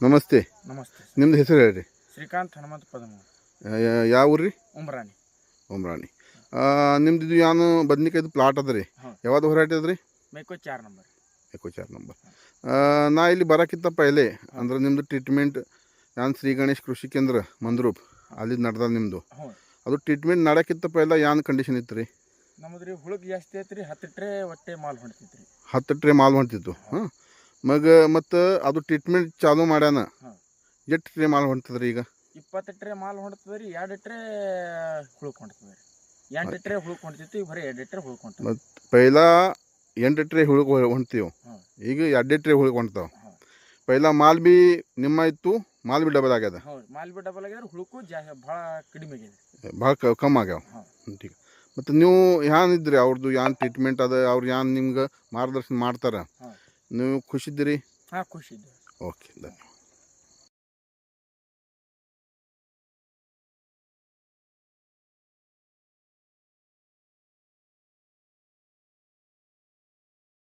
ನಮಸ್ತೆ. ನಮಸ್ತೆ. ನಿಮ್ದು ಹೆಸರು ಹೇಳ್ರಿ. ಶ್ರೀಕಾಂತ್ ಹನುಮಂತ ಪದಮ. ಯಾವ ಊರ್ರಿ? ಉಮ್ರಾಣಿ. ಉಮ್ರಾಣಿ. ನಿಮ್ದು ಇದು ಏನು ಬದ್ನಿಕಾಯ್ದು ಪ್ಲಾಟ್ ಅದ ರೀ? ಯಾವ್ದು ಹೊರಟಿ ಅದ ರೀ? ಮೇಕೋ 4 ನಂಬರ್. ಮೇಕೋ 4 ನಂಬರ್. ನಾ ಇಲ್ಲಿ ಬರೋಕ್ಕಿಂತ ಪೈಲೆ ಅಂದ್ರೆ ನಿಮ್ಮದು ಟ್ರೀಟ್ಮೆಂಟ್ ಯಾನ್ ಶ್ರೀ ಗಣೇಶ್ ಕೃಷಿ ಕೇಂದ್ರ ಮಂದ್ರೂಪ್ ಅಲ್ಲಿ ನಡೆದ ನಿಮ್ಮದು. ಅದು ಟ್ರೀಟ್ಮೆಂಟ್ ಮಾಡೋಕ್ಕಿಂತ ಪೈಲೆ ಯಾನ್ ಕಂಡೀಷನ್ ಇತ್ತು ರೀ? ನಮ್ಮದು ರೀ ಹುಳುಕ್ ಜಾಸ್ತಿ ಐತ್ರಿ. 10 ಟ್ರೇ ಒಟ್ಟೆ ಮಾಲ್ ಹೊಂಟಿತ್ತು ರೀ. 10 ಟ್ರೇ ಮಾಲ್ ಹೊಂಟಿತ್ತು. ಹಾಂ, ಮತ್ತು ಅದು ಟ್ರೀಟ್ಮೆಂಟ್ ಚಾಲೂ ಮಾಡ್ಯಾನ ಎಷ್ಟು ಟ್ರೇ ಮಾಲ್ ಹೊಂಟದ್ರಿ ಈಗ? 20 ಟ್ರೇ ಮಾಲ್ ಹೊಂಟ್ತದ ರೀ. 2 ಟ್ರೇ ಹುಳುಕ್ ಹೊಂಟ್ತದ ರೀ. 8 ಟ್ರೇ ಹುಳುಕ್ ಹೊಂಟಿತ್ತು. ಈಗ ಬರೀ 2 ಟ್ರೇ ಹುಳುಕ್ ಹೊಂಟದ. ಮತ್ತು ಪೈಲ 8 ಟ್ರೇ ಹುಳುಕ್ ಹೊಂಟ್ತೀವಿ, ಈಗ 2 ಟ್ರೇ ಹುಳುಕ್ ಹೊಂಟ್ತಾವ. ಪೈಲ ಮಾಲ್ ಬಿ ನಿಮ್ಮ ಇತ್ತು, ಮಾಲ್ ಬಿ ಡಬಲ್ ಆಗ್ಯದ. ಹೌದು, ಮಾಲ್ ಬಿ ಡಬಲ್ ಆಗ್ಯದ. ಹುಳುಕು ಭಾಳ ಕಡಿಮೆ ಆಗ್ಯದ, ಭಾಳ ಕಮ್ಮಿ ಆಗ್ಯಾವ. ठीक. ಮತ್ತು ನೀವು ಏನಿದ್ರಿ ಅವ್ರದ್ದು ಏನು ಟ್ರೀಟ್ಮೆಂಟ್ ಅದ, ಅವ್ರು ಏನು ನಿಮ್ಗೆ ಮಾರ್ಗದರ್ಶನ ಮಾಡ್ತಾರೆ, ನೀವು ಖುಷಿದ್ದೀರಿ? ಹಾಂ, ಖುಷಿ ಇದ್ದೀವಿ. ಓಕೆ, ಧನ್ಯವಾದ.